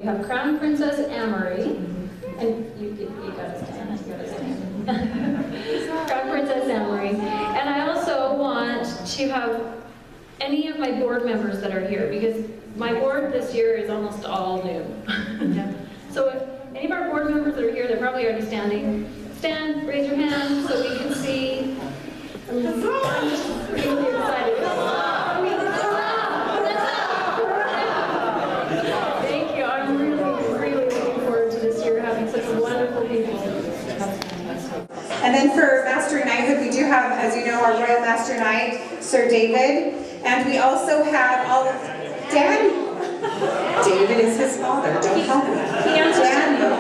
We have Crown Princess Amory, and you gotta stand, you gotta stand. Crown Princess Amory. And I also want to have any of my board members that are here, because my board this year is almost all new. So if any of our board members that are here, they're probably already standing. Stand, raise your hand so we can see. I'm just really excited. Thank you. I'm really looking forward to this year, having such wonderful people. And then for Master Knighthood, we do have, as you know, our Royal Master Knight, Sir David. And we also have all of Daddy. David is his father, don't call him that. Daniel.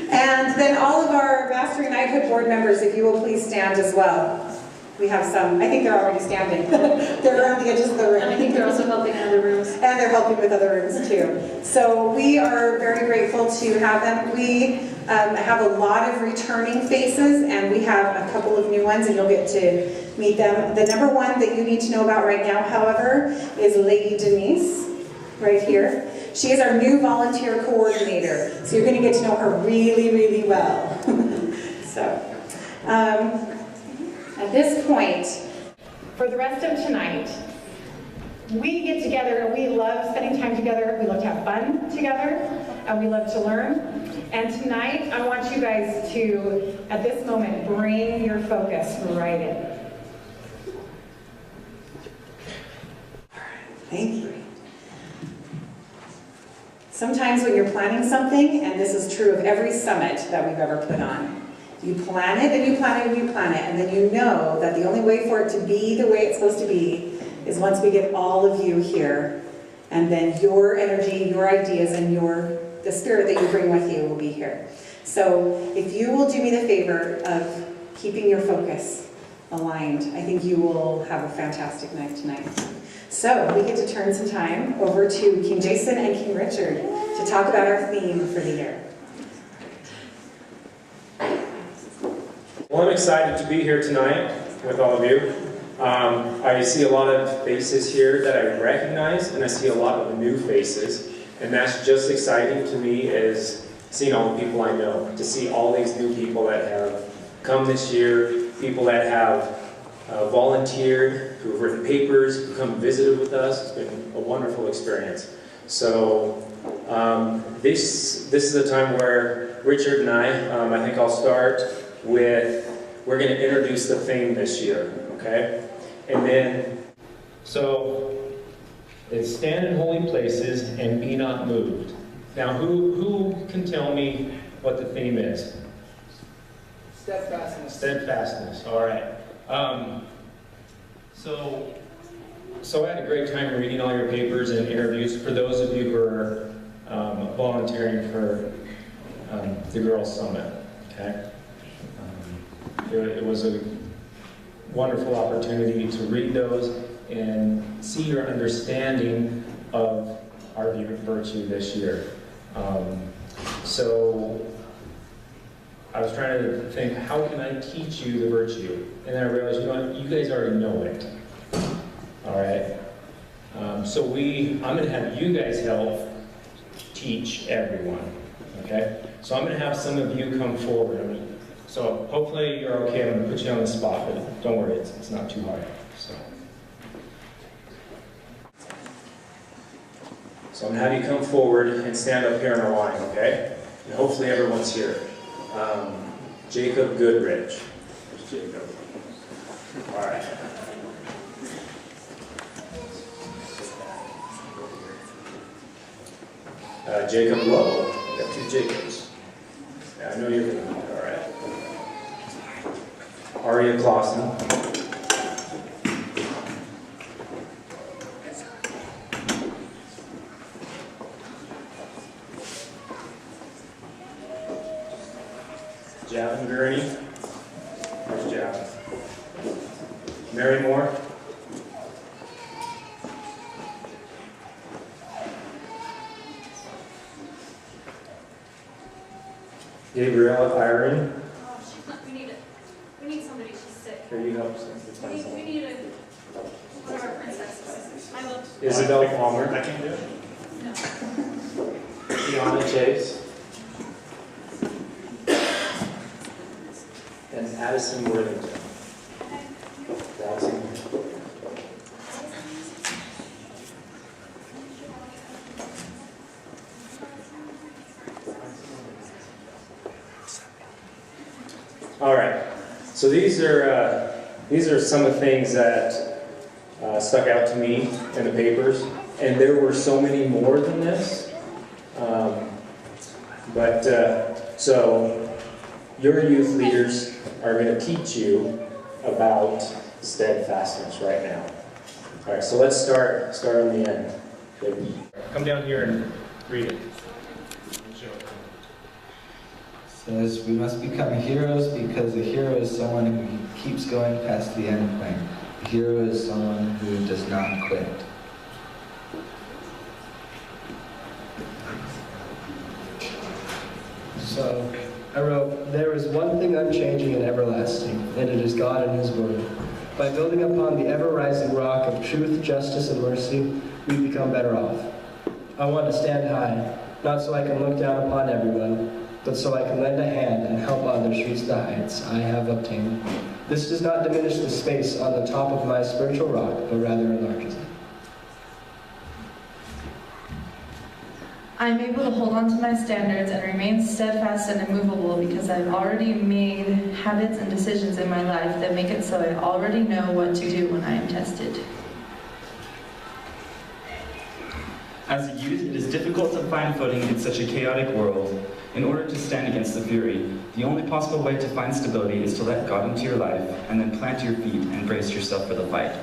And then all of our Master Knighthood board members, if you will please stand as well. We have some, I think they're already standing. They're around the edges of the room. And I think they're also helping in other rooms. And they're helping with other rooms too. So we are very grateful to have them. We have a lot of returning faces, and we have a couple of new ones, and you'll get to meet them. The number one that you need to know about right now, however, is Lady Denise, right here. She is our new volunteer coordinator, so you're going to get to know her really well. So, at this point, for the rest of tonight, we get together and we love spending time together. We love to have fun together, and we love to learn. And tonight, I want you guys to, at this moment, bring your focus right in. thank you. Sometimes when you're planning something, and this is true of every summit that we've ever put on, you plan it and you plan it and you plan it, and then you know that the only way for it to be the way it's supposed to be is once we get all of you here, and then your energy, your ideas, and the spirit that you bring with you will be here. So if you will do me the favor of keeping your focus aligned, I think you will have a fantastic night tonight. So we get to turn some time over to King Jason and King Richard to talk about our theme for the year. Well, I'm excited to be here tonight with all of you. I see a lot of faces here that I recognize, and I see a lot of new faces, and that's just exciting to me, as seeing all the people I know, to see all these new people that have come this year, people that have volunteered, who have written papers, who come and visited with us. It's been a wonderful experience. So this is a time where Richard and I think I'll start with, we're going to introduce the theme this year, okay? And then, so it's stand in holy places and be not moved. Now, who can tell me what the theme is? Steadfastness. Steadfastness, all right. So I had a great time reading all your papers and interviews. For those of you who are volunteering for the Girls Summit, okay? It was a wonderful opportunity to read those and see your understanding of our virtue this year. So I was trying to think, how can I teach you the virtue? And then I realized, you know what, you guys already know it. All right? So I'm going to have you guys help teach everyone. Okay? So I'm going to have some of you come forward. So hopefully you're okay. I'm going to put you on the spot, but don't worry, it's not too hard. So I'm going to have you come forward and stand up here in a line, okay? And hopefully everyone's here. Jacob Goodrich. There's Jacob. All right. Jacob Lowe. We got two Jacobs. Yeah, I know you're good. All right. Aria Clausen. Javin Gurney. There's Javin. Mary Moore. Gabriella Iron. Oh, she's not, we need somebody, she's sick. Here you go. We need one of our princesses. I love Isabel Palmer. I can do it. No. Tiana Chase, and Addison Worthington. Addison. All right, so these are some of the things that stuck out to me in the papers, and there were so many more than this. So your youth leaders are going to teach you about steadfastness right now. All right, so let's start on the end. Come down here and read it. Says, we must become heroes because a hero is someone who keeps going past the end point. A hero is someone who does not quit. So, I wrote, there is one thing unchanging and everlasting, and it is God and His Word. By building upon the ever-rising rock of truth, justice, and mercy, we become better off. I want to stand high, not so I can look down upon everyone, but so I can lend a hand and help others reach the heights I have obtained. This does not diminish the space on the top of my spiritual rock, but rather enlarges it. I am able to hold on to my standards and remain steadfast and immovable because I've already made habits and decisions in my life that make it so I already know what to do when I am tested. As a youth, it is difficult to find footing in such a chaotic world. In order to stand against the fury, the only possible way to find stability is to let God into your life and then plant your feet and brace yourself for the fight.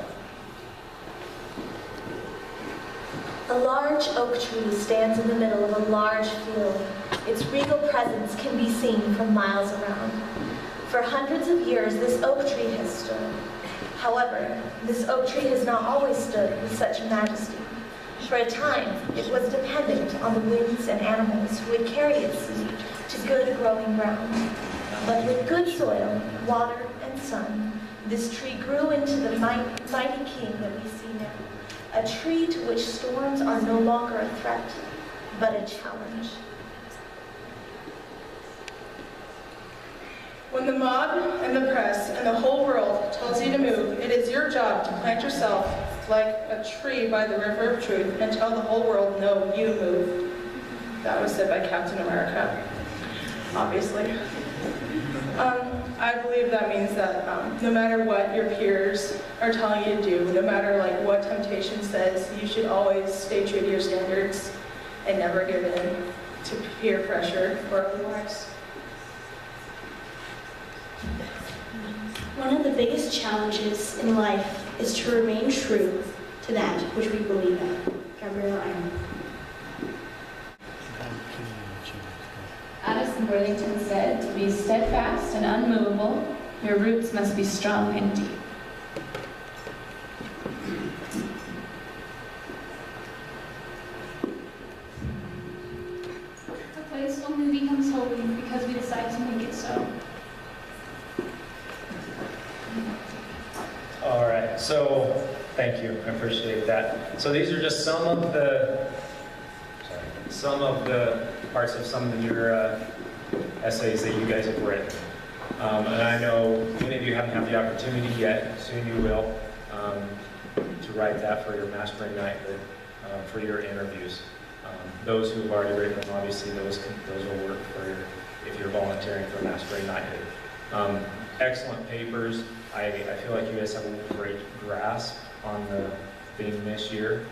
A large oak tree stands in the middle of a large field. Its regal presence can be seen from miles around. For hundreds of years, this oak tree has stood. However, this oak tree has not always stood with such majesty. For a time, it was dependent on the winds and animals who would carry its seed to good growing ground. But with good soil, water, and sun, this tree grew into the mighty king that we see now. A tree to which storms are no longer a threat, but a challenge. When the mob and the press and the whole world tells you to move, it is your job to plant yourself like a tree by the river of truth and tell the whole world, no, you move. That was said by Captain America, obviously. I believe that means that no matter what your peers are telling you to do, no matter what temptation says, you should always stay true to your standards and never give in to peer pressure or otherwise. One of the biggest challenges in life is to remain true to that which we believe in. Gabrielle Iron. Addison Worthington said, to be steadfast and unmovable, your roots must be strong and deep. The place only becomes holy because we decide to make it so. All right, so thank you, I appreciate that. So these are just some of the parts of some of your essays that you guys have written. And I know many of you haven't had the opportunity yet, soon you will, to write that for your Mastering Knighthood, for your interviews. Those who have already written them, obviously those will work for if you're volunteering for Mastering Knighthood. Excellent papers. I feel like you guys have a great grasp on the theme this year.